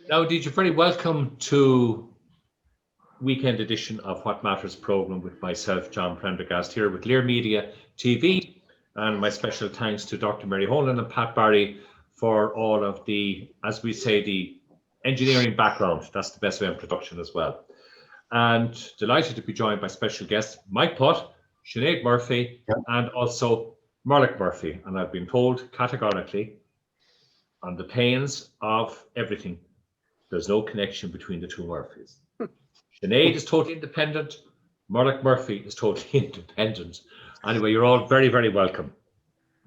Now, indeed, you're very welcome to weekend edition of What Matters programme with myself, John Prendergast, here with Lear Media TV, and my special thanks to Dr. Mary Holan and Pat Barry for all of the, as we say, the engineering background. That's the best way of production as well. And delighted to be joined by special guests Mike Putt, Sinéad Murphy, and also Mullach Murphy. And I've been told categorically, on the pains of everything, there's no connection between the two Murphys. Sinead is totally independent. Mullach Murphy is totally independent. Anyway, you're all very, very welcome.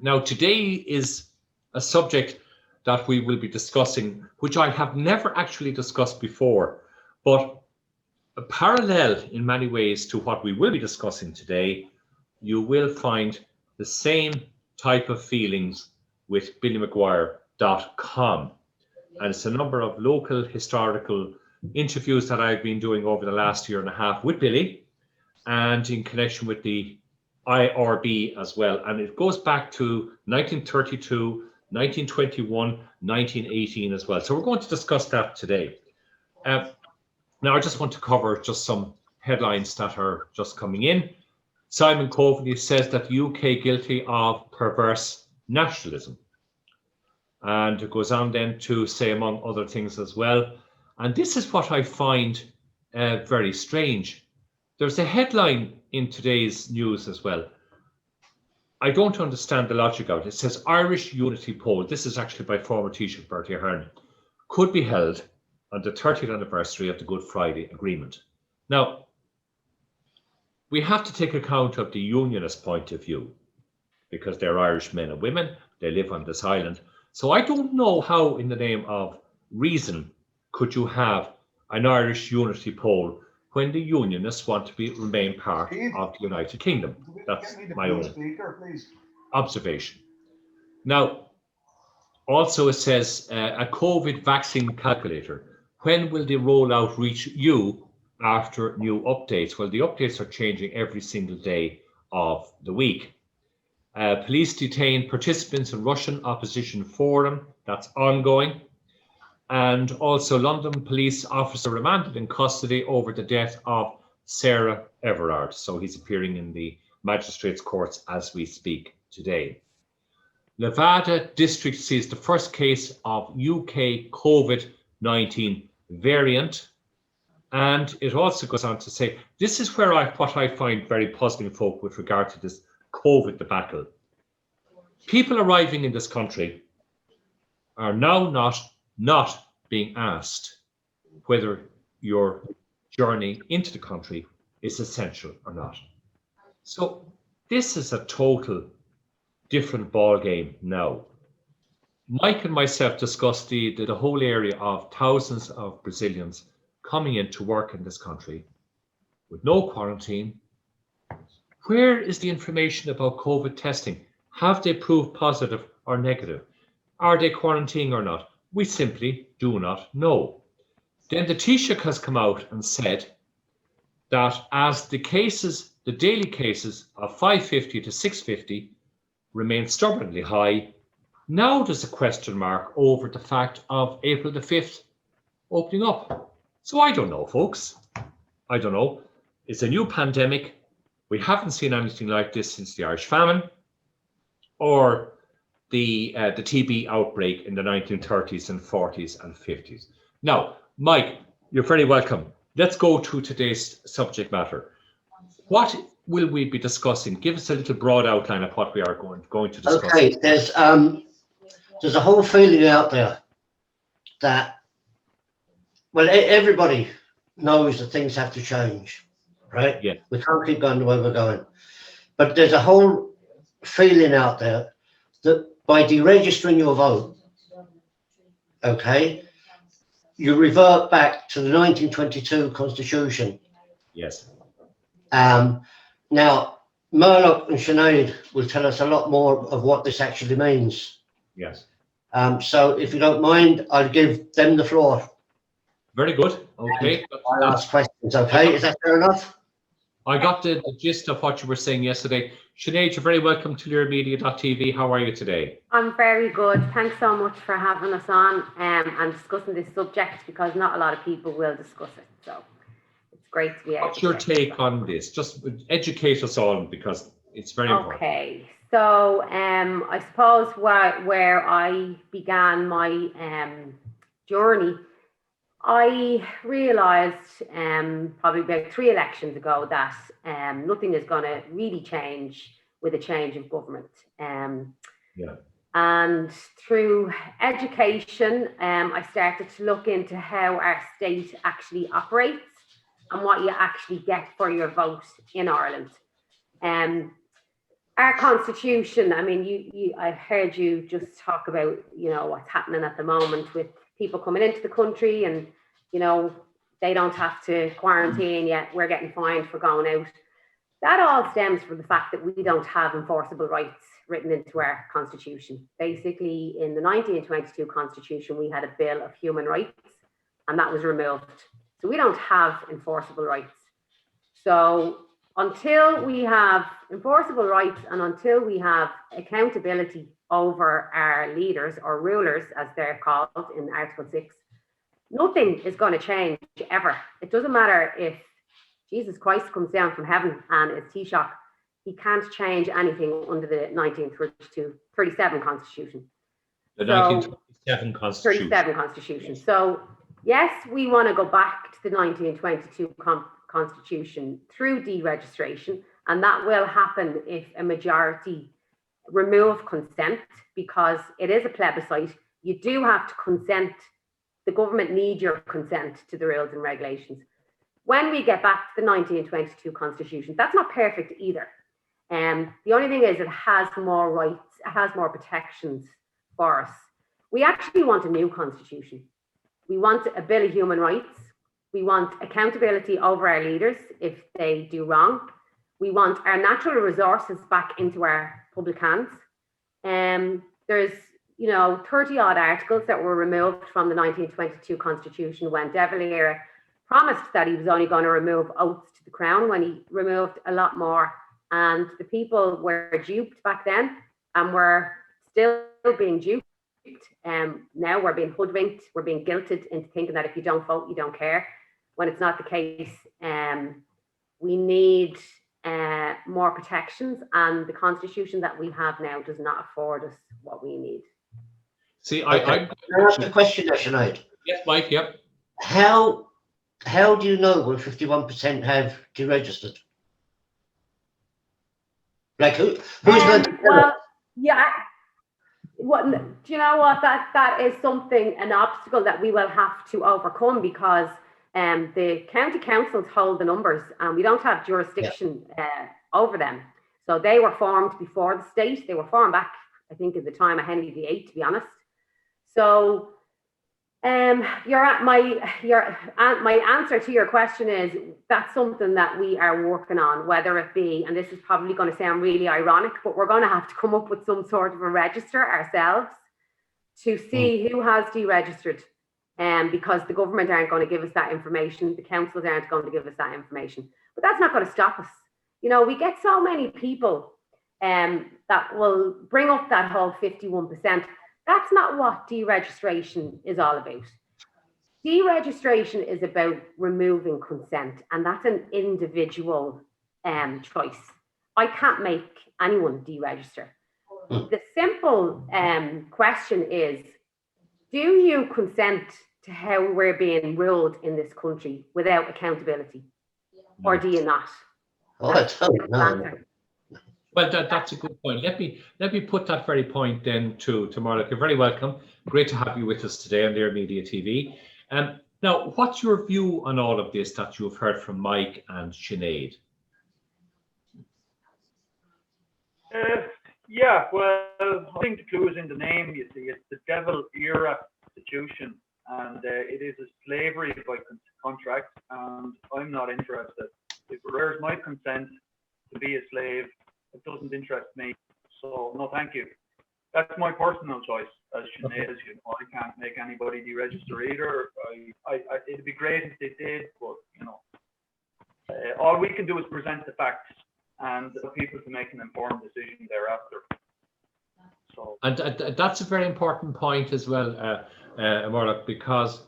Now, today is a subject that we will be discussing, which I have never actually discussed before, but a parallel in many ways to what we will be discussing today. You will find the same type of feelings with BillyMcGuire.com. And it's a number of local historical interviews that I've been doing over the last year and a half with Billy, and in connection with the IRB as well. And it goes back to 1932, 1921, 1918 as well. So we're going to discuss that today. Now, I just want to cover just some headlines that are just coming in. Simon Coveney says that the UK guilty of perverse nationalism. And it goes on then to say, among other things as well, and this is what I find very strange. There's a headline in today's news as well. I don't understand the logic of it. It says Irish Unity Poll, this is actually by former Taoiseach Bertie Ahern, could be held on the 30th anniversary of the Good Friday Agreement. Now, we have to take account of the unionist point of view, because they're Irish men and women, they live on this island. So I don't know how, in the name of reason, could you have an Irish unity poll when the unionists want to remain part of the United Kingdom. That's my own observation. Now, also it says a COVID vaccine calculator. When will the rollout reach you after new updates? Well, the updates are changing every single day of the week. Police detain participants in Russian opposition forum. That's ongoing. And also London police officer remanded in custody over the death of Sarah Everard. So he's appearing in the magistrates' courts as we speak today. Nevada district sees the first case of UK COVID-19 variant. And it also goes on to say, this is where what I find very puzzling, folk, with regard to this COVID debacle. People arriving in this country are now not being asked whether your journey into the country is essential or not. So this is a total different ball game now. Mike and myself discussed the whole area of thousands of Brazilians coming in to work in this country with no quarantine. Where is the information about COVID testing? Have they proved positive or negative? Are they quarantining or not? We simply do not know. Then the Taoiseach has come out and said that as the daily cases of 550 to 650 remain stubbornly high, now there's a question mark over the fact of April the 5th opening up. So I don't know, folks. I don't know. It's a new pandemic. We haven't seen anything like this since the Irish famine or the TB outbreak in the 1930s and 40s and 50s. Now, Mike, you're very welcome. Let's go to today's subject matter. What will we be discussing? Give us a little broad outline of what we are going to discuss. Okay, there's a whole feeling out there that, well, everybody knows that things have to change, right? Yeah. We can't keep going the way we're going. But there's a whole feeling out there that by deregistering your vote, okay, you revert back to the 1922 Constitution. Yes. Now, Mullach and Sinead will tell us a lot more of what this actually means. Yes. So if you don't mind, I'll give them the floor. Very good. Okay. I'll ask questions, okay? Is that fair enough? I got the gist of what you were saying yesterday. Sinead, you're very welcome to LearMedia.tv. How are you today? I'm very good. Thanks so much for having us on and discussing this subject, because not a lot of people will discuss it. So it's great to be able What's your take on this? Just educate us all, because it's very important. Okay, so I suppose where I began my journey, I realised probably about 3 elections ago that nothing is going to really change with a change of government. Yeah. And through education, I started to look into how our state actually operates and what you actually get for your vote in Ireland. Our constitution, I mean, I heard you just talk about, what's happening at the moment with people coming into the country and, they don't have to quarantine yet. We're getting fined for going out. That all stems from the fact that we don't have enforceable rights written into our constitution. Basically, in the 1922 constitution, we had a Bill of Human Rights, and that was removed. So we don't have enforceable rights. So until we have enforceable rights and until we have accountability over our leaders or rulers, as they're called in Article 6, nothing is going to change ever. It doesn't matter if Jesus Christ comes down from heaven and is Taoiseach, he can't change anything under the 1937 Constitution. The 1937 Constitution. 37 Constitution. So, yes, we want to go back to the 1922 Constitution through deregistration, and that will happen if a majority remove consent, because it is a plebiscite. You do have to consent. The government needs your consent to the rules and regulations. When we get back to the 1922 Constitution, that's not perfect either. The only thing is it has more rights, it has more protections for us. We actually want a new constitution. We want a Bill of Human Rights. We want accountability over our leaders if they do wrong. We want our natural resources back into our public hands. There's 30 odd articles that were removed from the 1922 Constitution when De Valera promised that he was only going to remove oaths to the crown, when he removed a lot more. And the people were duped back then and were still being duped. Now we're being hoodwinked, we're being guilted into thinking that if you don't vote, you don't care, when it's not the case. We need more protections, and the constitution that we have now does not afford us what we need. See, Can I ask a question there, Sinead? Yes, Mike, yep. How do you know when 51% have deregistered? Like who's going to tell us? Yeah. What, do you know what? That is an obstacle that we will have to overcome, because the county councils hold the numbers and we don't have jurisdiction over them. So they were formed before the state. They were formed back, I think, at the time of Henry VIII, to be honest. So my answer to your question is that's something that we are working on, whether it be, and this is probably going to sound really ironic, but we're going to have to come up with some sort of a register ourselves to see who has deregistered, because the government aren't going to give us that information, the councils aren't going to give us that information. But that's not going to stop us. We get so many people that will bring up that whole 51%. That's not what deregistration is all about. Deregistration is about removing consent, and that's an individual choice. I can't make anyone deregister. The simple question is, do you consent to how we're being ruled in this country without accountability? Or do you not? Oh, I don't know. Well, that's a good point. Let me put that very point then to Mullach. You're very welcome. Great to have you with us today on Lear Media TV. Now, what's your view on all of this that you've heard from Mike and Sinead? Yeah, well, I think the clue is in the name. You see, it's the devil era institution, and it is a slavery by contract, and I'm not interested. If it requires my consent to be a slave, it doesn't interest me. So no, thank you. That's my personal choice. As Sinead, I can't make anybody deregister either. It'd be great if they did, but all we can do is present the facts and allow people to make an informed decision thereafter. So. And that's a very important point as well, Mullach, because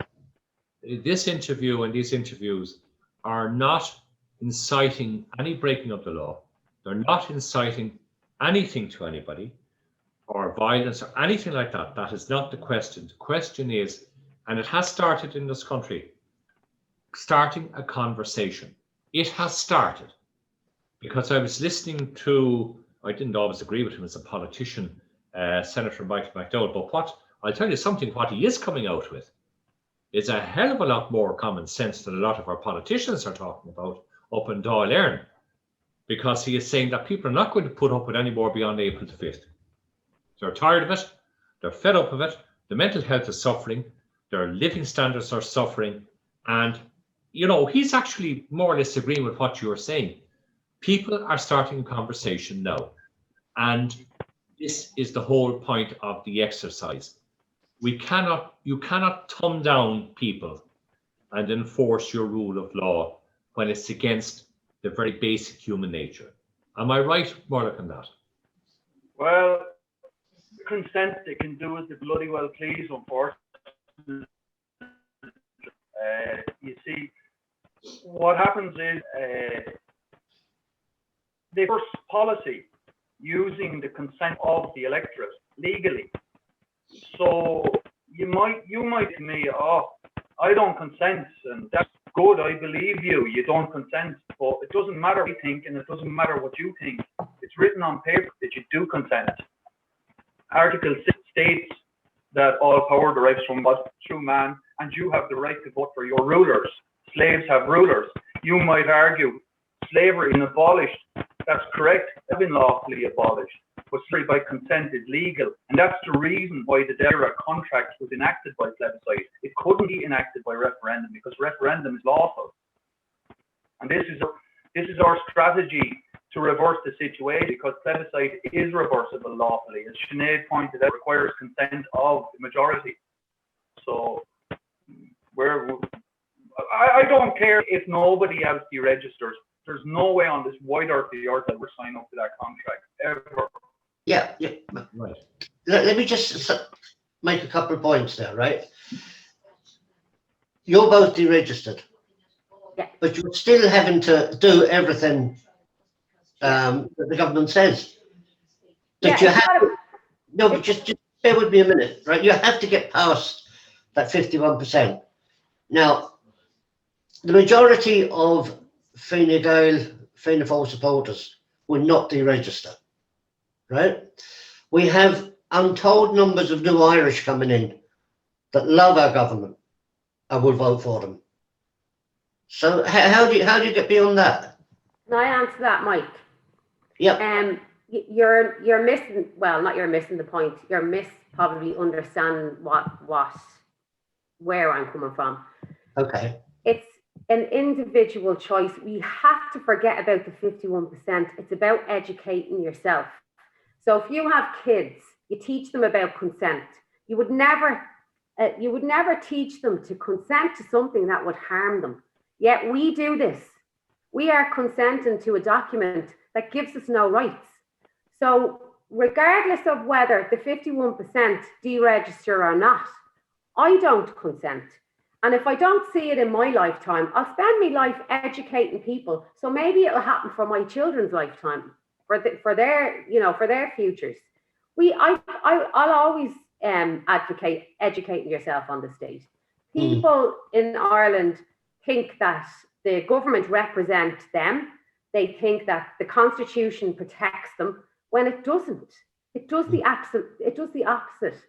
this interview and these interviews are not inciting any breaking of the law. They're not inciting anything to anybody or violence or anything like that. That is not the question. The question is, and it has started in this country, starting a conversation. It has started because I was listening to, I didn't always agree with him as a politician, Senator Mike McDowell, but I'll tell you something, what he is coming out with is a hell of a lot more common sense than a lot of our politicians are talking about up in Dáil Éireann, because he is saying that people are not going to put up with any more beyond April the 5th. They're tired of it, they're fed up of it, the mental health is suffering, their living standards are suffering, and you know, he's actually more or less agreeing with what you're saying. People are starting a conversation now, and this is the whole point of the exercise. You cannot thumb down people and enforce your rule of law when it's against the very basic human nature. Am I right, Mullach, on that? Well, consent, they can do as they bloody well please, unfortunately. You see, what happens is they force policy using the consent of the electorate legally. So you might to me, oh, I don't consent, and that's good, I believe you, you don't consent, but it doesn't matter what you think and it doesn't matter what you think. It's written on paper that you do consent. Article 6 states that all power derives from God through man, and you have the right to vote for your rulers. Slaves have rulers. You might argue slavery is abolished. That's correct. It's been lawfully abolished. But slavery by consent is legal. And that's the reason why the Dara contract was enacted by plebiscite. It couldn't be enacted by referendum because referendum is lawful. And this is our strategy to reverse the situation, because plebiscite is reversible lawfully. As Sinead pointed out, it requires consent of the majority. So I don't care if nobody else deregisters. There's no way on this wide earth of the earth that we're signing up to that contract ever. Yeah. Right. Let me just make a couple of points there, right? You're both deregistered, but you're still having to do everything that the government says. That you have to, no, but just bear with me a minute, right? You have to get past that 51%. Now, the majority of Fine Gael, Fianna Fáil supporters will not deregister, right? We have untold numbers of new Irish coming in that love our government and will vote for them. So how do you get beyond that? Can I answer that, Mike? Yeah. You're missing, well, not you're missing the point. You're probably understanding where I'm coming from. Okay. It's an individual choice. We have to forget about the 51%. It's about educating yourself. So if you have kids, you teach them about consent. You would never teach them to consent to something that would harm them. Yet we do this. We are consenting to a document that gives us no rights. So regardless of whether the 51% deregister or not, I don't consent. And if I don't see it in my lifetime, I'll spend my life educating people. So maybe it'll happen for my children's lifetime, for their futures. I'll always advocate educating yourself on the state. People in Ireland think that the government represents them. They think that the Constitution protects them, when it doesn't. It does the opposite.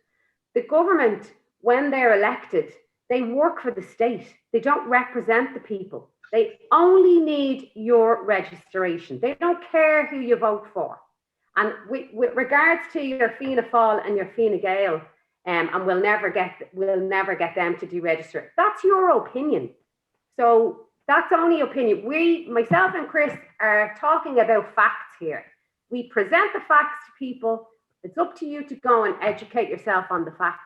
The government, when they're elected, they work for the state. They don't represent the people. They only need your registration. They don't care who you vote for. And with regards to your Fianna Fáil and your Fine Gael, and we'll never get them to deregister. That's your opinion. So that's only opinion. Myself and Chris are talking about facts here. We present the facts to people. It's up to you to go and educate yourself on the facts.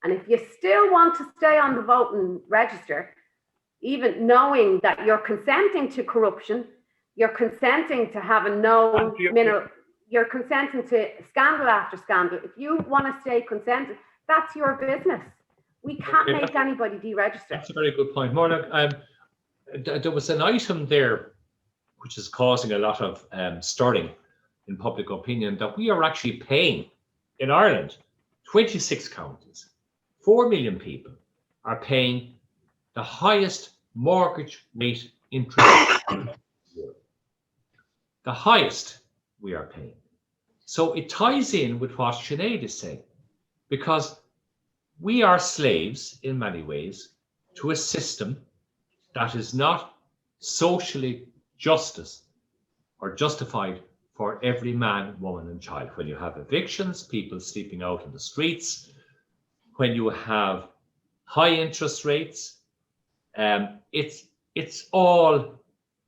And if you still want to stay on the voting register, even knowing that you're consenting to corruption, you're consenting to have a no mineral, you're consenting to scandal after scandal. If you want to stay consented, that's your business. We can't make anybody deregister. That's a very good point. Mullach, there was an item there which is causing a lot of stirring in public opinion, that we are actually paying in Ireland, 26 counties, 4 million people are paying the highest mortgage rate interest in Europe. The highest we are paying. So it ties in with what Sinead is saying, because we are slaves in many ways to a system that is not socially justified for every man, woman and child. When you have evictions, people sleeping out in the streets, when you have high interest rates, it's all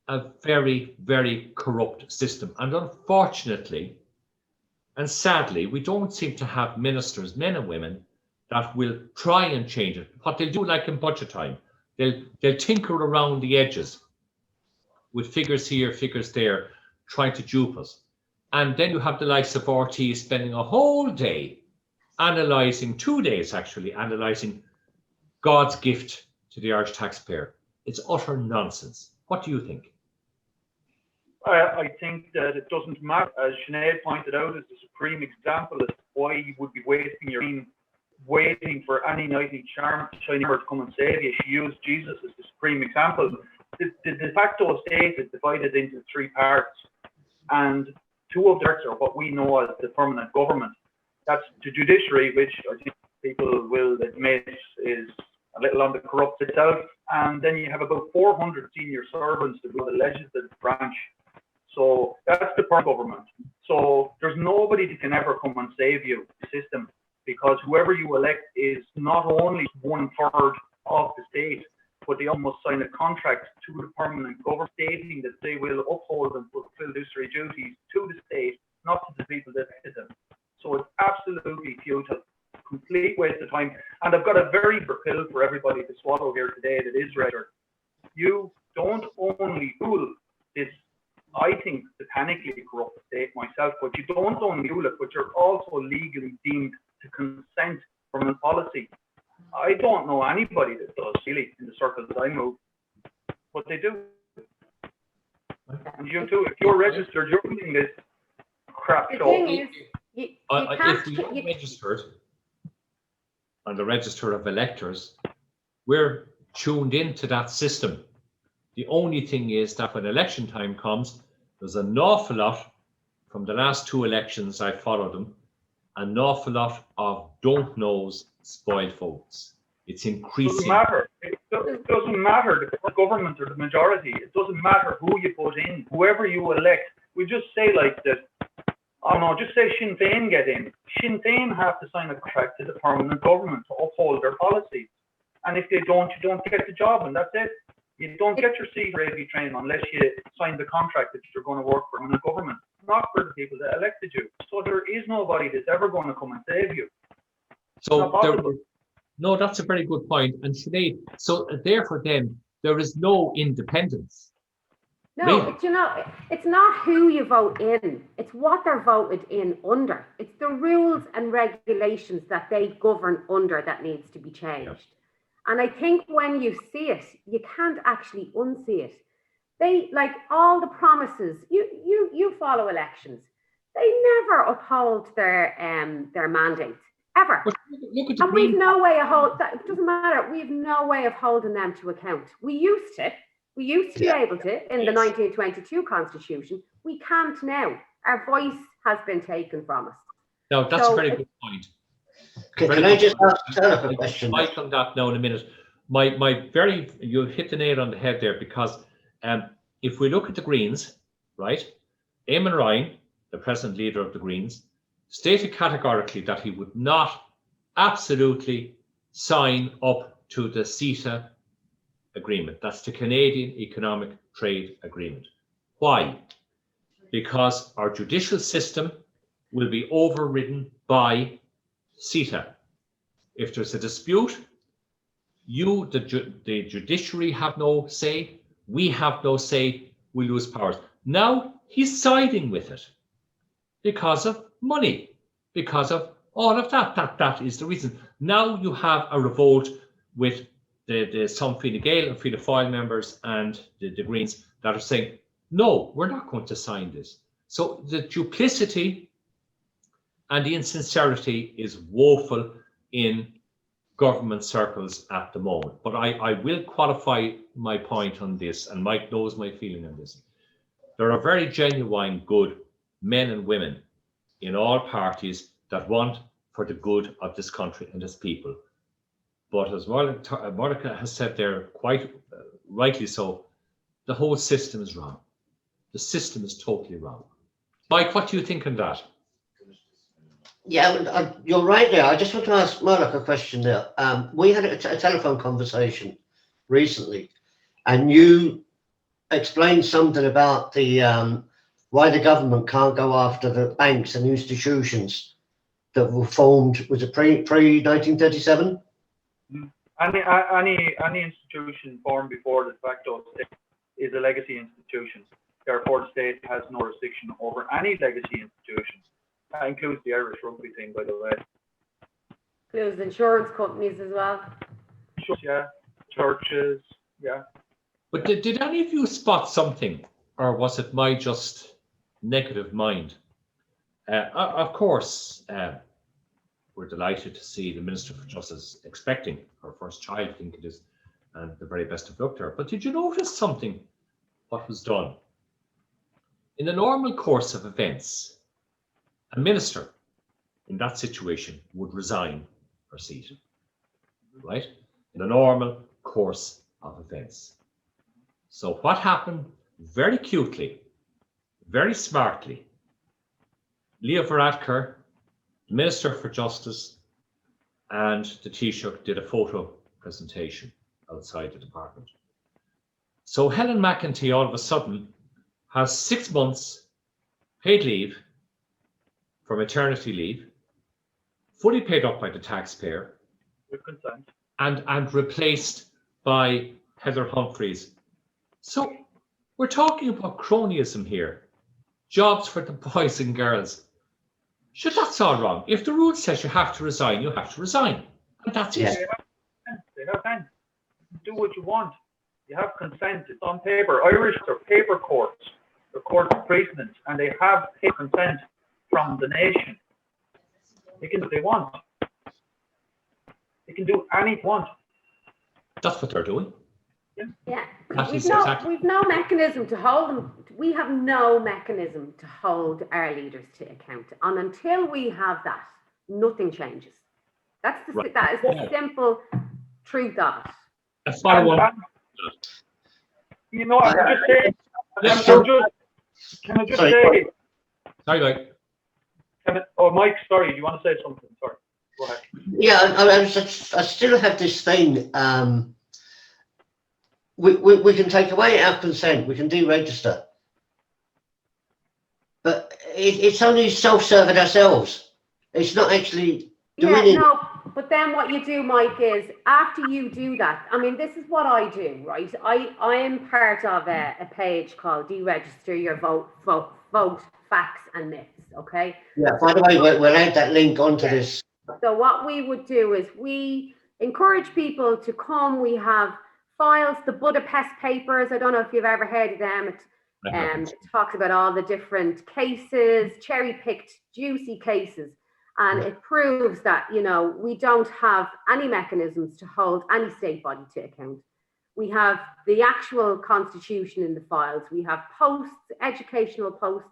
a very, very corrupt system. And unfortunately, and sadly, we don't seem to have ministers, men and women, that will try and change it. What they'll do, like in budget time, they'll tinker around the edges with figures here, figures there, trying to dupe us. And then you have the likes of RT spending a whole day analysing, 2 days actually, analysing God's gift to the Irish taxpayer. It's utter nonsense. What do you think? I think that it doesn't matter. As Sinead pointed out, as the supreme example as to why you would be wasting your time waiting for any knight in shining armor to come and save you. She used Jesus as the supreme example. The de facto state is divided into 3 parts, and 2 of the parts are what we know as the permanent government. That's the judiciary, which I think people will admit is a little on the corrupt itself, and then you have about 400 senior servants to do the legislative branch. So that's the permanent government. So there's nobody that can ever come and save you, the system, because whoever you elect is not only 1/3 of the state, but they almost sign a contract to the permanent government stating that they will uphold and fulfill judiciary duties to the state, not to the people that elected them. So it's absolutely futile, complete waste of time. And I've got a very bitter pill for everybody to swallow here today that is registered. You don't only rule this, I think, satanically corrupt state myself, but you don't only rule it, but you're also legally deemed to consent from a policy. I don't know anybody that does, really, in the circles that I move, but they do. And you too, if you're registered, you're doing this crap show. If we are registered on the register of electors, we're tuned into that system. The only thing is that when election time comes, there's an awful lot, from the last 2 elections, I followed them, an awful lot of don't knows, spoiled votes. It's increasing. It doesn't matter the government or the majority. It doesn't matter who you put in, whoever you elect. We just say like that, oh no, just say Sinn Féin get in. Sinn Féin have to sign a contract to the permanent government to uphold their policies. And if they don't, you don't get the job, and that's it. You don't get your seat for AV train unless you sign the contract that you're going to work for the government, not for the people that elected you. So there is nobody that's ever going to come and save you. So no, that's a very good point. And Sinead, so therefore then there is no independence. No, really? but you know, it's not who you vote in, it's what they're voted in under. It's the rules and regulations that they govern under that needs to be changed. Yep. And I think when you see it, you can't actually unsee it. They, like all the promises, you follow elections, they never uphold their mandate, ever. Look at the and we've no way of it doesn't matter, we've no way of holding them to account. We used to be able to in the 1922 Constitution. We can't now. Our voice has been taken from us. No, that's a very good point. Can I just ask a question? Mike on that now in a minute. You hit the nail on the head there, because if we look at the Greens, right, Eamon Ryan, the present leader of the Greens, stated categorically that he would not absolutely sign up to the CETA agreement. That's the Canadian Economic Trade Agreement. Why? Because our judicial system will be overridden by CETA. If there's a dispute, the judiciary have no say, we have no say, we lose powers. Now he's siding with it because of money, because of all of that. That is the reason. Now you have a revolt with the some Fine Gael and Fianna Fáil members and the Greens that are saying, no, we're not going to sign this. So the duplicity and the insincerity is woeful in government circles at the moment. But I will qualify my point on this, and Mike knows my feeling on this. There are very genuine, good men and women in all parties that want for the good of this country and its people. But as Monica has said there, quite rightly so, the whole system is wrong. The system is totally wrong. Mike, what do you think on that? Yeah, you're right there. I just want to ask Mullach a question there. We had a telephone conversation recently, and you explained something about the why the government can't go after the banks and institutions that were formed. Was it pre 1937? Any institution formed before the de facto state is a legacy institution. Therefore, the state has no jurisdiction over any legacy institution. That includes the Irish rugby team, by the way. Includes insurance companies as well. Yeah, churches, yeah. But did any of you spot something, or was it my just negative mind? Of course, we're delighted to see the Minister for Justice expecting her first child, I think it is, and the very best of luck to her. But did you notice something, what was done? In the normal course of events, a minister in that situation would resign her seat, right? In the normal course of events. So what happened very cutely, very smartly, Leo Varadkar, Minister for Justice, and the Taoiseach did a photo presentation outside the department. So Helen McEntee all of a sudden has 6 months paid leave for maternity leave, fully paid up by the taxpayer, With consent. and replaced by Heather Humphreys. So we're talking about cronyism here. Jobs for the boys and girls. Sure, that's all wrong. If the rule says you have to resign, you have to resign. And that's it. They have consent. Do what you want. You have consent. It's on paper. Irish are paper courts. They're courts of precedence, and they have consent from the nation. They can do what they want. They can do anything they want. That's what they're doing. Yeah, Exactly. we've no mechanism to hold them. We have no mechanism to hold our leaders to account. And until we have that, nothing changes. That is the simple truth of it. That's what I want. You know, I'm just saying. Can I just say? Sorry, Mike. Mike, sorry, do you want to say something? Sorry, go ahead. Yeah, I still have this thing. We can take away our consent, we can deregister, but it's only self-serving ourselves. It's not actually doing it. No, but then what you do, Mike, is after you do that, I mean, this is what I do, right? I am part of a page called Deregister Your Vote, Facts and Myths, okay? Yeah, by the way, we'll add that link onto this. So what we would do is we encourage people to come. We have files, the Budapest papers. I don't know if you've ever heard of them. It talks about all the different cases, cherry-picked, juicy cases. And it proves that, you know, we don't have any mechanisms to hold any state body to account. We have the actual constitution in the files. We have posts, educational posts.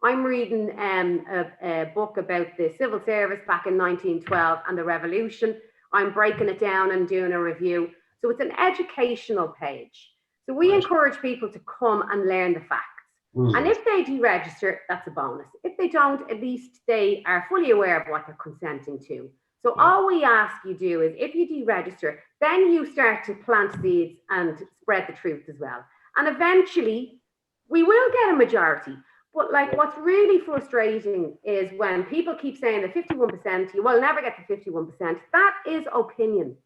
I'm reading a book about the civil service back in 1912 and the revolution. I'm breaking it down and doing a review. So it's an educational page. So we encourage people to come and learn the facts. And if they deregister, that's a bonus. If they don't, at least they are fully aware of what they're consenting to. So all we ask you do is if you deregister, then you start to plant seeds and spread the truth as well. And eventually we will get a majority. But like what's really frustrating is when people keep saying that 51%, you will never get to 51%. That is opinion.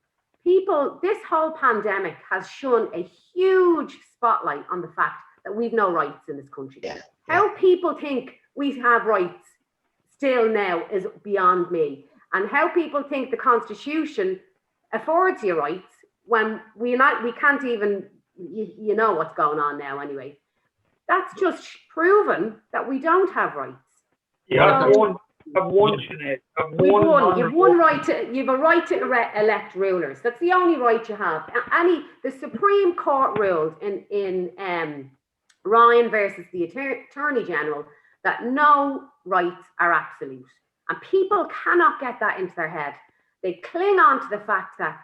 people, this whole pandemic has shone a huge spotlight on the fact that we've no rights in this country. Yeah. How people think we have rights still now is beyond me. And how people think the Constitution affords you rights when we can't even, you know what's going on now anyway. That's just proven that we don't have rights. You have one, Sinead. You've a right to elect rulers. That's the only right you have. The Supreme Court ruled in Ryan versus the Attorney General that no rights are absolute. And people cannot get that into their head. They cling on to the fact that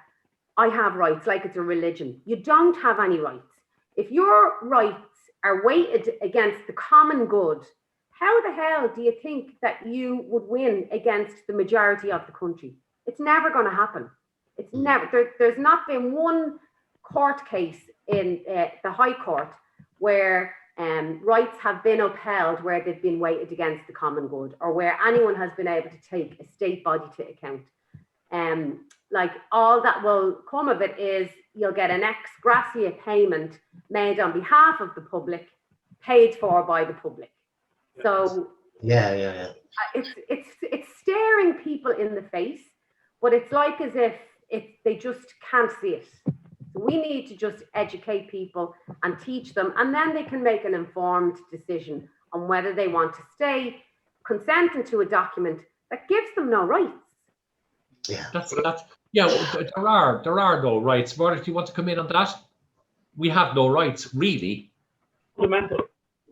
I have rights like it's a religion. You don't have any rights. If your rights are weighted against the common good, how the hell do you think that you would win against the majority of the country? It's never going to happen. It's never. There's not been one court case in the High Court where rights have been upheld where they've been weighted against the common good, or where anyone has been able to take a state body to account. Like, all that will come of it is you'll get an ex gratia payment made on behalf of the public, paid for by the public. So yeah. It's staring people in the face, but it's like as if they just can't see it. So we need to just educate people and teach them, and then they can make an informed decision on whether they want to stay consenting to a document that gives them no rights. Yeah. There are no rights. Mark, do you want to come in on that? We have no rights, really. Fundamental.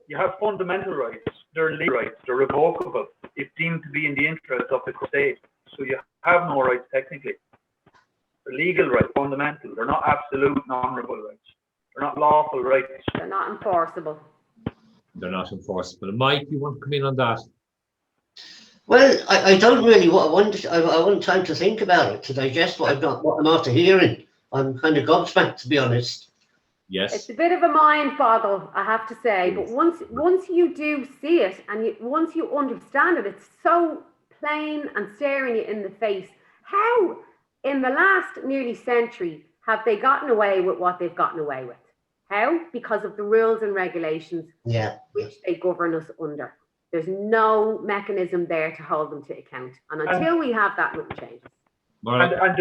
You have fundamental rights. They're legal rights. They're revocable if deemed to be in the interest of the state. So you have no rights technically. They're legal rights, fundamental. They're not absolute, non-revocable rights. They're not lawful rights. They're not enforceable. They're not enforceable. Mike, you want to come in on that? Well, I don't really want time to think about it, to digest what I'm after hearing. I'm kind of gobsmacked, to be honest. Yes. It's a bit of a mind boggle, I have to say, but once you do see it and once you understand it, it's so plain and staring you in the face. How, in the last nearly century, have they gotten away with what they've gotten away with? How? Because of the rules and regulations which they govern us under. There's no mechanism there to hold them to account. And until we have that, nothing changes. And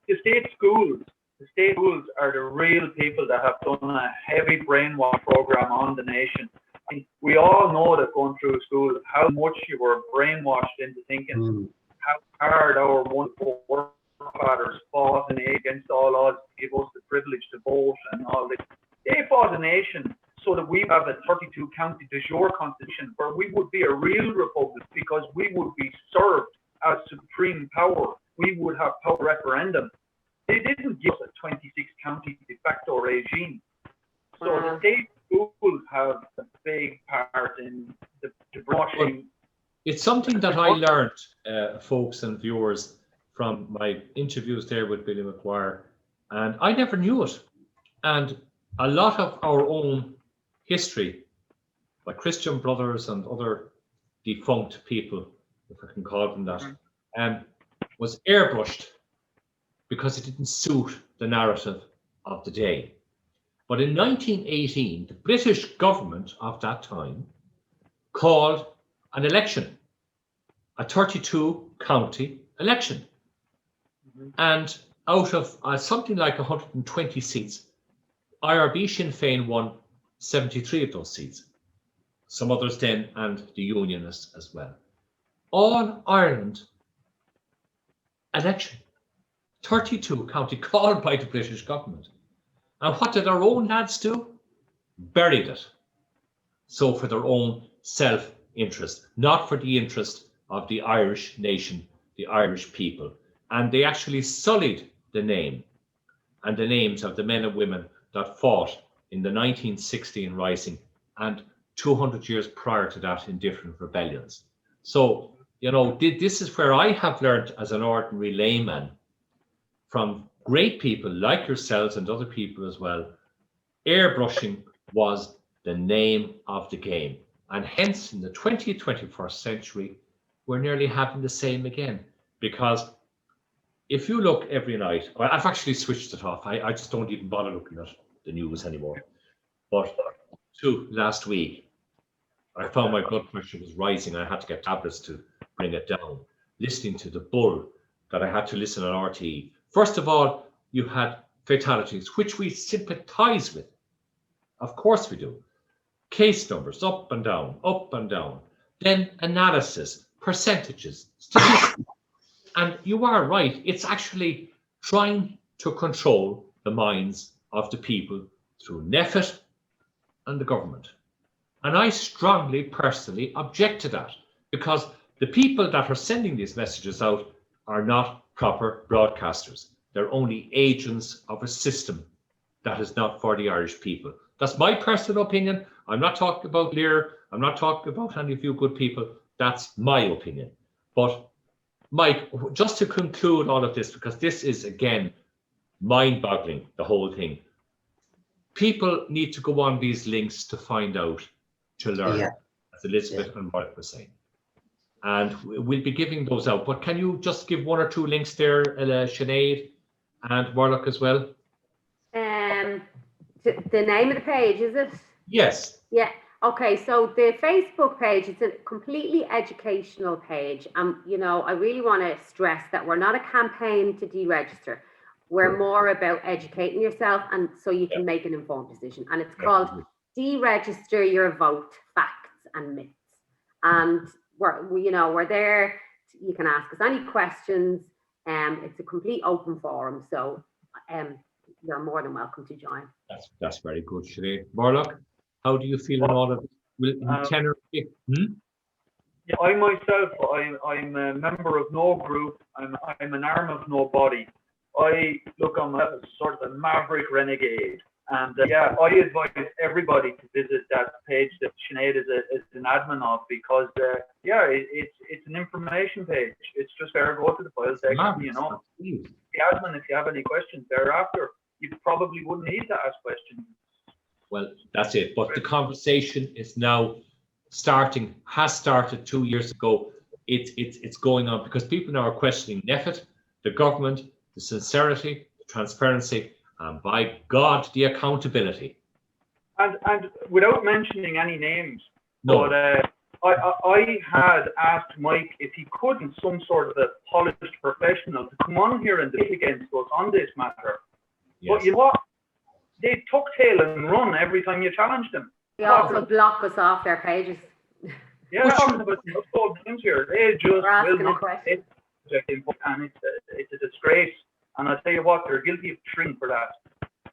the state schools are the real people that have done a heavy brainwash program on the nation. And we all know that going through school, how much you were brainwashed into thinking how hard our wonderful forefathers fought in against all odds to give us the privilege to vote and all this. They fought the nation so that we have a 32 county de jure constitution where we would be a real republic because we would be served as supreme power. We would have power referendum. They didn't give us a 26 county de facto regime. So the state schools have a big part in the brainwashing. It's something that I learned, folks and viewers, from my interviews there with Billy McGuire, and I never knew it. And a lot of our own history, by Christian brothers and other defunct people, if I can call them that, was airbrushed because it didn't suit the narrative of the day. But in 1918, the British government of that time called an election, a 32 county election. And out of something like 120 seats, IRB Sinn Féin won 73 of those seats. Some others then, and the Unionists as well. All Ireland election, 32 county, called by the British government. And what did our own lads do? Buried it. So for their own self-interest, not for the interest of the Irish nation, the Irish people. And they actually sullied the name and the names of the men and women that fought in the 1916 Rising and 200 years prior to that in different rebellions. So, this is where I have learned as an ordinary layman from great people like yourselves and other people as well, airbrushing was the name of the game. And hence, in the 20th, 21st century, we're nearly having the same again, because if you look every night, well, I've actually switched it off. I just don't even bother looking at the news anymore. But last week, I found my blood pressure was rising. I had to get tablets to bring it down. Listening to the bull that I had to listen on RTE. First of all, you had fatalities, which we sympathize with. Of course we do. Case numbers, up and down, up and down. Then analysis, percentages, statistics. And you are right. It's actually trying to control the minds of the people through NEFIT and the government. And I strongly, personally object to that, because the people that are sending these messages out are not proper broadcasters. They're only agents of a system that is not for the Irish people. That's my personal opinion. I'm not talking about Lear. I'm not talking about any of you good people. That's my opinion. But Mike, just to conclude all of this, because this is, again, mind-boggling, the whole thing. People need to go on these links to find out, to learn, as Elizabeth and Mark were saying. And we'll be giving those out. But can you just give one or two links there, Sinead and Mullach as well? The name of the page, is it? Yes. Yeah. Okay, so the Facebook page, it's a completely educational page. You know, I really want to stress that we're not a campaign to deregister. We're more about educating yourself, and so you can make an informed decision. And it's called Deregister Your Vote, Facts and Myths. And we're there. You can ask us any questions. It's a complete open forum, so you're more than welcome to join. That's very good, Sinead. Mullach, how do you feel in all of it? Yeah, I myself, I'm a member of no group. I'm an arm of no body. I look on myself as sort of a maverick renegade. And I advise everybody to visit that page that Sinead is an admin of, because it's an information page. It's just there, go to the file section, you know. The admin, if you have any questions thereafter, you probably wouldn't need to ask questions. Well, that's it. But the conversation is now has started 2 years ago. It's going on because people now are questioning NEFIT, the government, the sincerity, the transparency, and by God, the accountability. And without mentioning any names, no. But I had asked Mike if he could, in some sort of a polished professional, to come on here and debate against us on this matter. Yes. But you know what? They tuck tail and run every time you challenge them. They also block us off their pages. Yeah, but all names here. They just will not question. And it's a disgrace. And I tell you what, they're guilty of treason for that.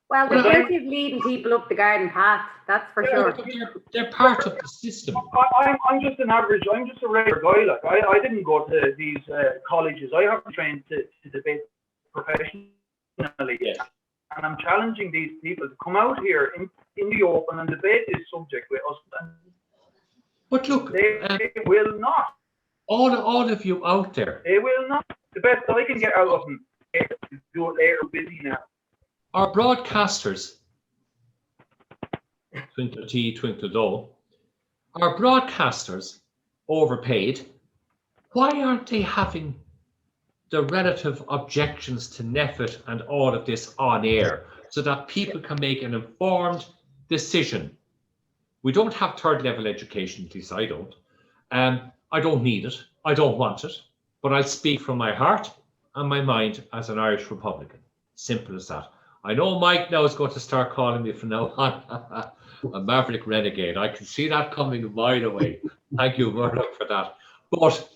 Well, they're guilty of leading people up the garden path. That's for sure. They're part of the system. I'm just an average. I'm just a regular guy. Like I didn't go to these colleges. I haven't trained to debate professionally. Yes. And I'm challenging these people to come out here in the open and debate this subject with us. But look, they will not. All of you out there. They will not. The best I can get out of them is do it later. Busy now. Our broadcasters, Twinkle T, Twinkle Do, our broadcasters overpaid. Why aren't they having the relative objections to NEFIT and all of this on air so that people can make an informed decision? We don't have third level education, at least I don't. I don't need it. I don't want it. But I'll speak from my heart and my mind as an Irish Republican. Simple as that. I know Mike now is going to start calling me from now on a maverick renegade. I can see that coming a mile away. Thank you, Mullach, for that. But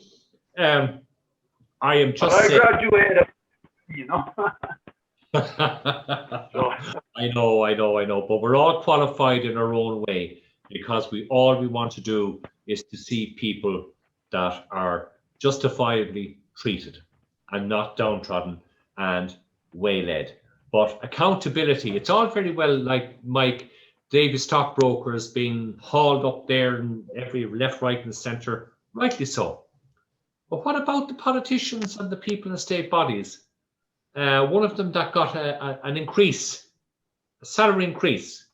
I am just saying. I graduated, you know. I know. But we're all qualified in our own way, because all we want to do is to see people that are justifiably treated and not downtrodden and waylaid. But accountability, it's all very well, like Mike, Davis stockbrokers being hauled up there in every left, right, and centre, rightly so. But what about the politicians and the people in state bodies? One of them that got an increase, a salary increase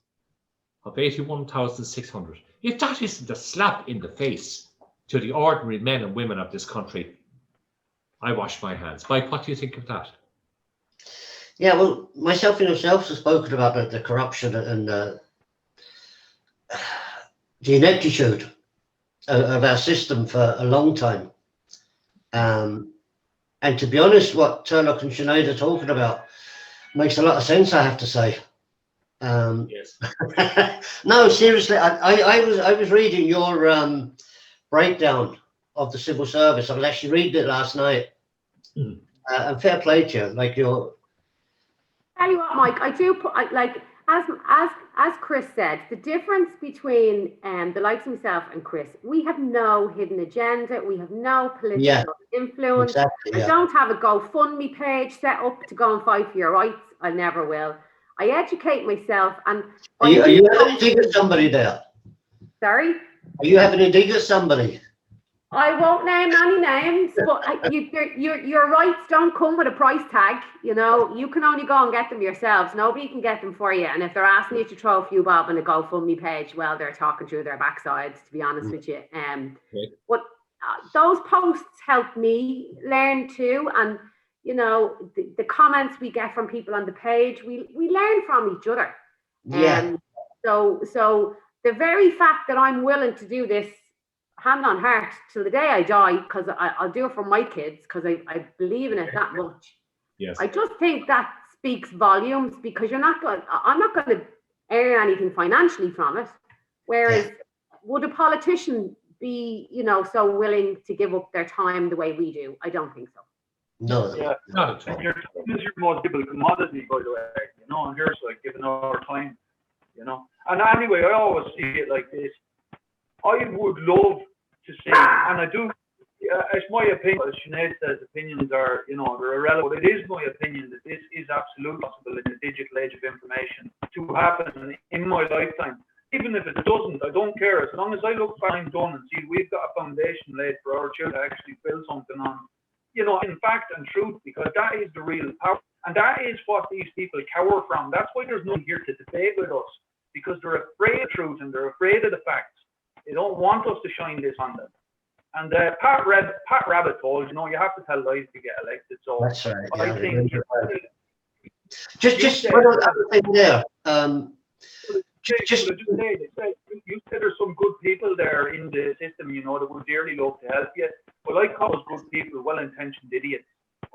of 81,600. If that isn't a slap in the face to the ordinary men and women of this country, I wash my hands. Mike, what do you think of that? Yeah, well, myself and yourselves have spoken about the corruption and the ineptitude of our system for a long time. And to be honest, what Turlock and Sinead are talking about makes a lot of sense, I have to say. Yes. No, seriously, I was reading your breakdown of the civil service. I was actually reading it last night. And fair play to you, like you're. Tell you what, Mike, I do put as Chris said, the difference between the likes of myself and Chris, we have no hidden agenda, we have no political influence. Exactly, I don't have a GoFundMe page set up to go and fight for your rights. I never will. I educate myself, and Are you having a dig at somebody there? Sorry? Are you having a dig at somebody? I won't name any names, but your rights don't come with a price tag. You know, you can only go and get them yourselves. Nobody can get them for you. And if they're asking you to throw a few bob on a GoFundMe page, well, they're talking through their backsides, to be honest with you. But those posts help me learn too. And, you know, the comments we get from people on the page, we learn from each other. Yeah. So the very fact that I'm willing to do this, hand on heart, till the day I die, because I'll do it for my kids, because I believe in it that much. Yes. I just think that speaks volumes, because I'm not going to earn anything financially from it. Whereas, would a politician be, you know, so willing to give up their time the way we do? I don't think so. No. Yeah. Not at all. Your time is your most valuable commodity, by the way. You know, and here's like giving our time. You know, and anyway, I always see it like this. I would love to see, and I do, it's my opinion, as Sinead says, opinions are, you know, they're irrelevant. It is my opinion that this is absolutely possible in the digital age of information to happen in my lifetime. Even if it doesn't, I don't care. As long as I look back and done and see we've got a foundation laid for our children to actually build something on, you know, in fact and truth, because that is the real power. And that is what these people cower from. That's why there's no one here to debate with us, because they're afraid of truth and they're afraid of the facts. They don't want us to shine this on them. And Pat Rabbit told, you know, you have to tell lies to get elected. So That's right. I think just one other thing there. You said there's some good people there in the system, you know, that would dearly love to help you. Well, I call those good people well-intentioned idiots.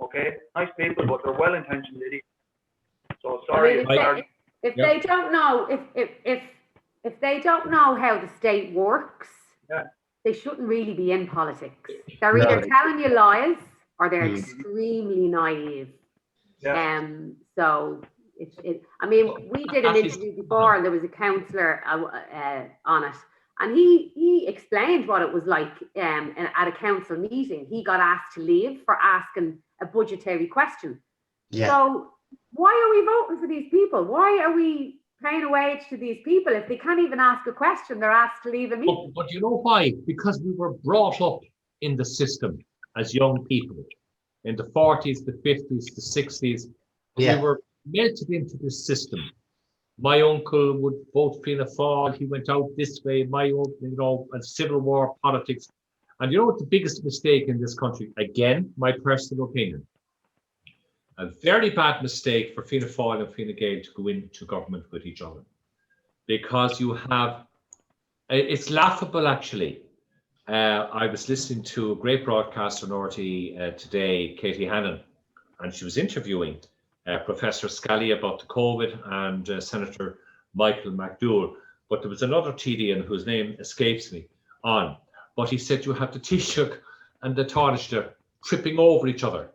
Okay, nice people, but they're well-intentioned idiots. So sorry. I mean, if they don't know, if they don't know how the state works, they shouldn't really be in politics. They're either telling you lies or they're extremely naive. Yeah. So I mean, we did an interview before, and there was a councillor on it, and he explained what it was like at a council meeting. He got asked to leave for asking a budgetary question. Yeah. So why are we voting for these people? Why are we paying a wage to these people if they can't even ask a question? They're asked to leave a meeting. But you know why? Because we were brought up in the system as young people in the 40s, the 50s, the 60s. Yeah. We were melted into the system. My uncle would vote Fianna Fáil. He went out this way. My uncle, you know, and Civil War politics. And you know what the biggest mistake in this country? Again, my personal opinion. A very bad mistake for Fianna Fáil and Fine Gael to go into government with each other. Because you have, it's laughable actually. I was listening to a great broadcaster on RTÉ today, Katie Hannon, and she was interviewing Professor Scally about the COVID and Senator Michael McDowell. But there was another TD whose name escapes me on. But he said you have the Taoiseach and the Taoiseach tripping over each other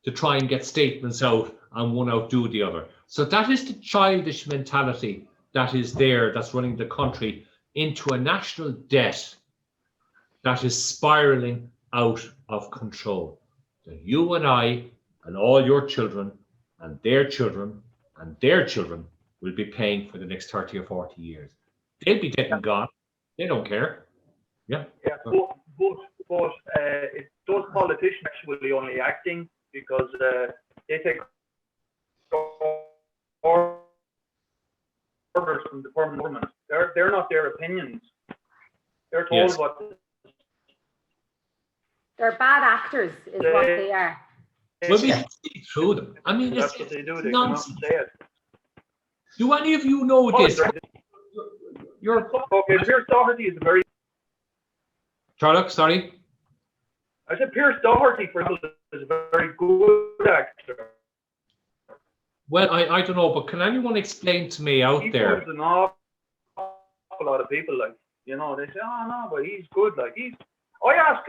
to try and get statements out and one outdo the other. So that is the childish mentality that is there, that's running the country into a national debt that is spiraling out of control. So you and I and all your children and their children and their children will be paying for the next 30 or 40 years. They'll be dead and gone. They don't care. Yeah. Yeah, but it's those politicians actually only acting because they take orders from the permanent government. They're not their opinions. They're told what. They're bad actors, is what they are. Well, we can see through them. I mean, That's it's what they do. They come out and say it. Do any of you know this? You're Okay, Pierce Doherty is a very. Charlotte, sorry. I said Pierce Doherty, for example, is a very good actor. Well, I don't know, but can anyone explain to me out He there? fools an awful lot of people, like, you know, they say, oh no, but he's good, like I ask.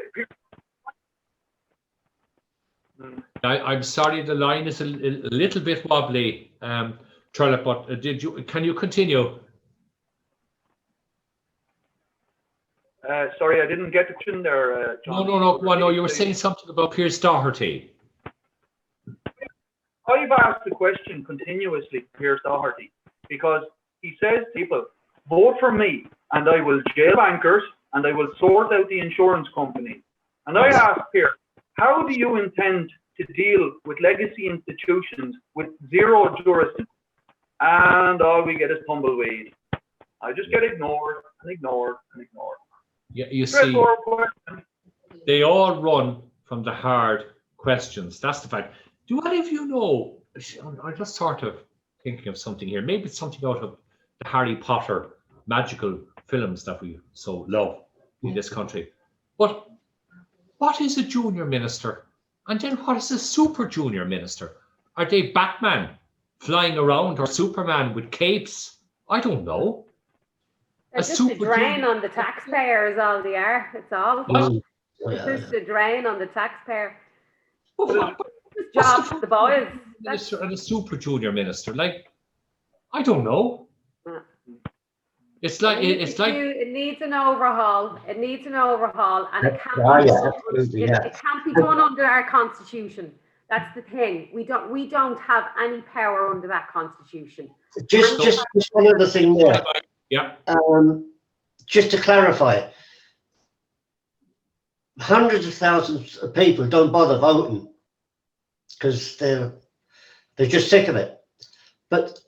I'm sorry, the line is a little bit wobbly, Charlotte, but can you continue? Sorry, I didn't get the question there, John. No, you were saying something about Pierce Doherty. I've asked the question continuously to Pierce Doherty because he says to people, vote for me and I will jail bankers and I will sort out the insurance company. And I asked Pierce, how do you intend to deal with legacy institutions with zero jurisdiction? And all we get is tumbleweed. I just get ignored and ignored and ignored. Yeah, you see, they all run from the hard questions. That's the fact. Do any of you know? I'm just sort of thinking of something here. Maybe it's something out of the Harry Potter magical films that we so love in this country. But what is a junior minister? And then what is a super junior minister? Are they Batman flying around or Superman with capes? I don't know. It's just a drain on the taxpayer is all they are. It's all. It's just a drain on the taxpayer. Jobs the boys. And a super junior minister, like, I don't know. It's like it needs an overhaul. It needs an overhaul, and it can't it can't be done under our constitution. That's the thing. We don't have any power under that constitution. Just one other thing there. Yeah. Just to clarify, hundreds of thousands of people don't bother voting because they're just sick of it, but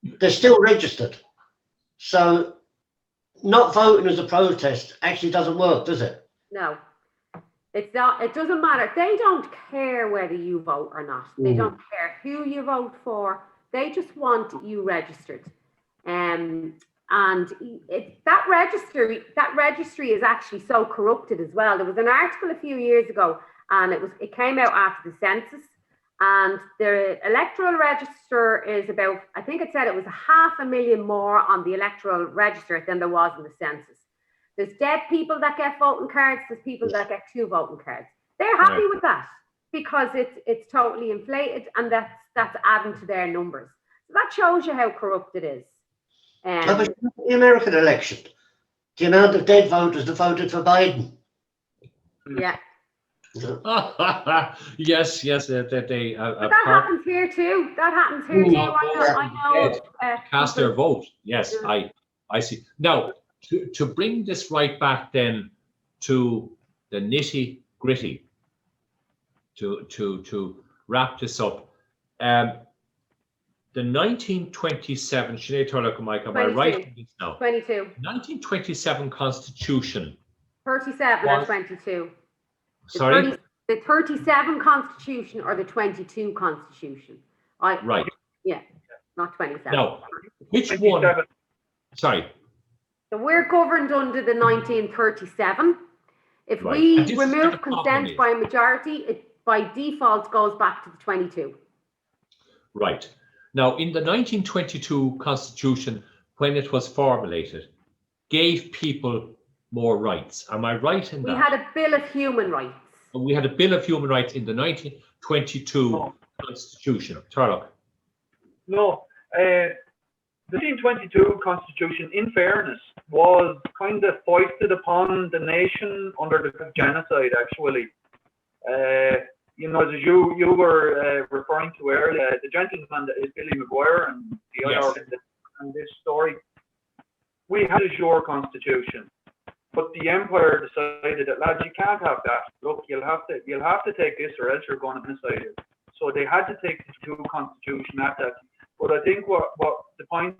they're still registered. So not voting as a protest actually doesn't work, does it? No, it's not. It doesn't matter. They don't care whether you vote or not. They don't care who you vote for. They just want you registered. And that registry is actually so corrupted as well. There was an article a few years ago, and it came out after the census, and the electoral register is about, I think it said it was 500,000 more on the electoral register than there was in the census. There's dead people that get voting cards, there's people that get 2 voting cards. They're happy with that because it's totally inflated, and that's adding to their numbers. So that shows you how corrupt it is. But the American election, the amount of dead voters that voted for Biden. Yeah. yes. That happens here too. That happens here too. I know. Cast their vote. Yes, I see. Now, to bring this right back then to the nitty gritty, to wrap this up. The 1927, Sinead Murphy, am I right in this now? 22. 1927 Constitution. 37 or 22. Sorry? The 37 Constitution or the 22 Constitution? Right. Yeah, not 27. Now, which one? Sorry. So we're governed under the 1937. If we remove consent by majority, it by default goes back to the 22. Right. Now, in the 1922 Constitution, when it was formulated, gave people more rights. Am I right in that? We had a Bill of Human Rights. And we had a Bill of Human Rights in the 1922 Constitution. Turlock. No. The 1922 Constitution, in fairness, was kind of foisted upon the nation under the genocide, actually. You know, as you were referring to earlier, the gentleman that is Billy McGuire and the IR and this story, we had a jure constitution, but the empire decided that, lads, you can't have that. Look, you'll have to take this, or else you're going to miss it. So they had to take the 2 constitution at that. But I think what the point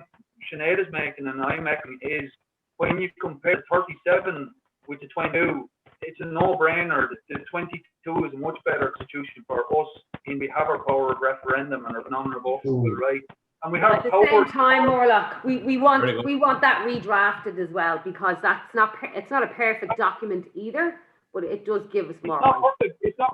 Sinead is making and I'm making is when you compare the 37 with the 22, it's a no-brainer. The 22 is a much better constitution for us. And we have our power of referendum and our non-revocable right. And we have at the same time, Mullach, we want that redrafted as well, because it's not a perfect document either, but it does give us more. It's not perfect. It's not.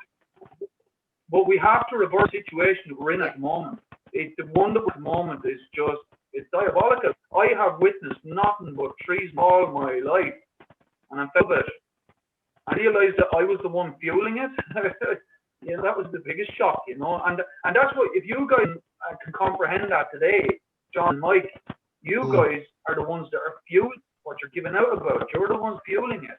But we have to reverse the situation that we're in at the moment. The wonderful moment is just, it's diabolical. I have witnessed nothing but treason all my life, and I felt it. I realised that I was the one fueling it. That was the biggest shock, and that's what, if you guys can comprehend that today, John and Mike, you guys are the ones that are fueling what you're giving out about. You're the ones fueling it.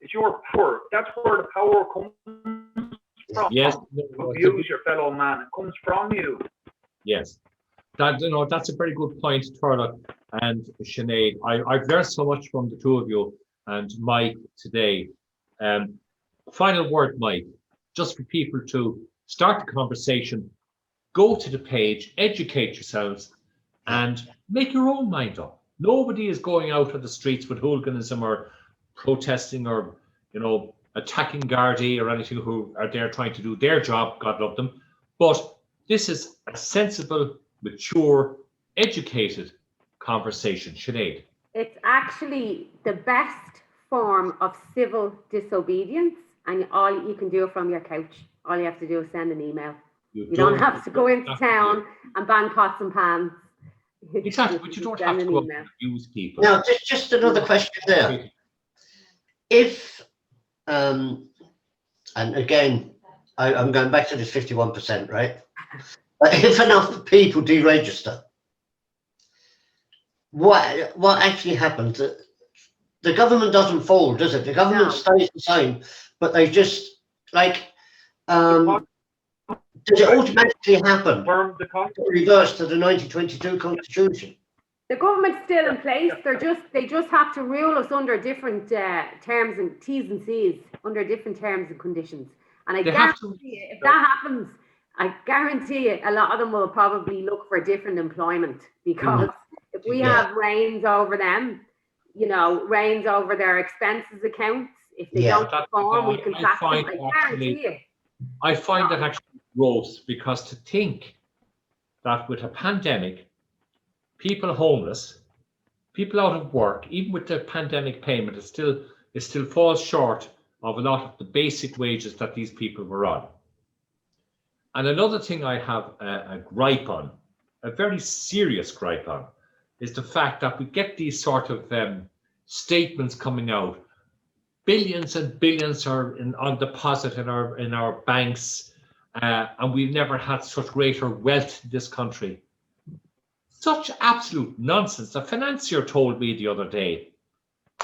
It's your power. That's where the power comes from. Yes. To abuse your fellow man. It comes from you. Yes. That's a very good point, Turlough and Sinead. I've learned so much from the two of you and Mike today. Final word, Mike, just for people to start the conversation, go to the page, educate yourselves, and make your own mind up. Nobody is going out on the streets with hooliganism or protesting or, attacking Gardaí or anything, who are there trying to do their job, God love them. But this is a sensible, mature, educated conversation. Sinead. It's actually the best form of civil disobedience, and all you can do it from your couch. All you have to do is send an email. You don't have to go into town and bang pots and pans. Exactly, but you don't have to go and abuse people. Now, just another question there. If, and again, I'm going back to this 51%, right? But if enough people deregister, what actually happens? The government doesn't fall, does it? The government stays the same, but they just, does it automatically happen? Reverse to the 1922 Constitution. The government's still in place. They just have to rule us under different terms and T's and C's, under different terms and conditions. And I guarantee you, if that happens, I guarantee you, a lot of them will probably look for different employment, because if we have reins over them, reins over their expenses accounts, if they don't perform, we can sack them. I guarantee you. I find that actually gross, because to think that with a pandemic, people homeless, people out of work, even with the pandemic payment, it still falls short of a lot of the basic wages that these people were on. And another thing I have a gripe on, a very serious gripe on, is the fact that we get these sort of statements coming out. Billions and billions are on deposit in our banks, and we've never had such greater wealth in this country. Such absolute nonsense. The financier told me the other day,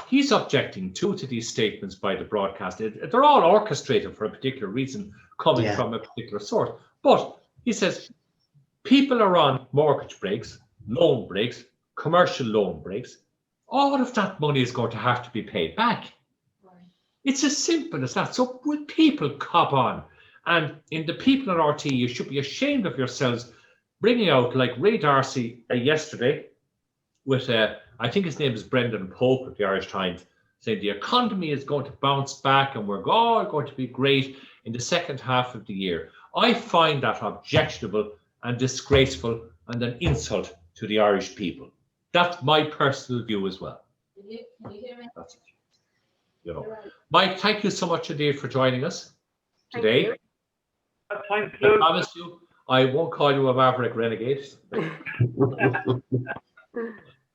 he's objecting to these statements by the broadcast. They're all orchestrated for a particular reason, coming from a particular source. But he says people are on mortgage breaks, loan breaks, commercial loan breaks. All of that money is going to have to be paid back. It's as simple as that. So will people cop on? And in the people at RT, you should be ashamed of yourselves bringing out, like Ray Darcy yesterday, with I think his name is Brendan Pope at the Irish Times, saying the economy is going to bounce back and we're all going to be great in the second half of the year. I find that objectionable and disgraceful and an insult to the Irish people. That's my personal view as well. Can you hear me? That's it. Mike, thank you so much indeed for joining us today. I promise you, I won't call you a maverick renegade.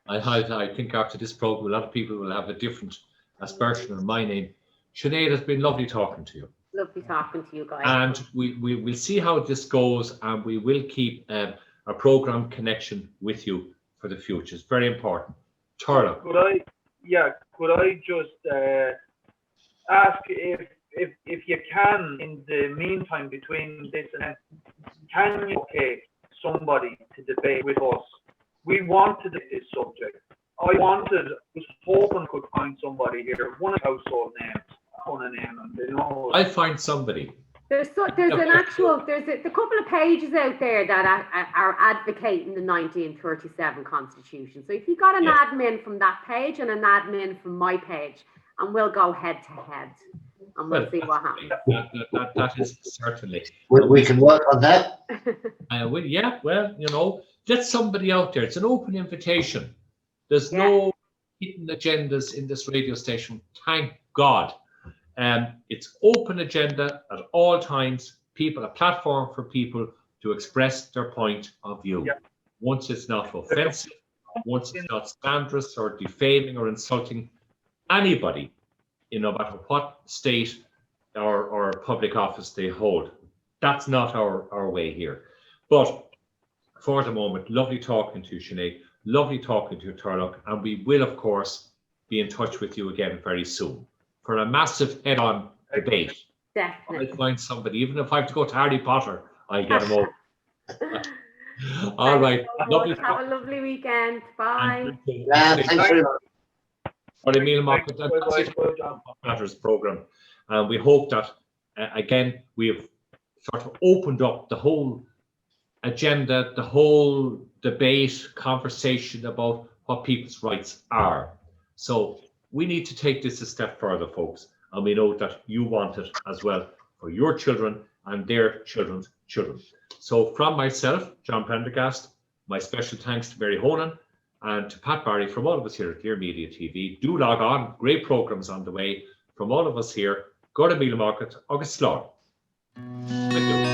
I think after this program, a lot of people will have a different aspersion on my name. Sinead, it's been lovely talking to you. Lovely talking to you guys. And we will see how this goes, and we will keep a program connection with you for the future. It's very important. Turlough. Could I just ask if you can, in the meantime between this and can you somebody to debate with us? We wanted this subject. I was hoping I could find somebody here, one household names, on a name, and they know. I'll find somebody. There's a couple of pages out there that are advocating the 1937 Constitution. So if you got an admin from that page and an admin from my page, and we'll go head to head. and we'll see what happens. That is certainly. We can work on that. Let somebody out there. It's an open invitation. There's no hidden agendas in this radio station. Thank God. It's open agenda at all times. A platform for people to express their point of view. Yeah. Once it's not offensive, once it's not slanderous or defaming or insulting anybody, no matter what state or public office they hold. That's not our way here. But for the moment, lovely talking to you, Sinead. Lovely talking to you, Turlough. And we will, of course, be in touch with you again very soon for a massive head-on debate. Definitely. I'll find somebody. Even if I have to go to Harry Potter, I'll get them over. All right. Lovely. Have a lovely weekend. Bye. Thanks very much. Matters program. And we hope that, again, we have sort of opened up the whole agenda, the whole debate, conversation about what people's rights are. So we need to take this a step further, folks. And we know that you want it as well for your children and their children's children. So from myself, John Prendergast, my special thanks to Mary Honan and to Pat Barry from all of us here at Clear Media TV. Do log on. Great programs on the way from all of us here. Go to Mullach Market, August Slaughter. Thank you.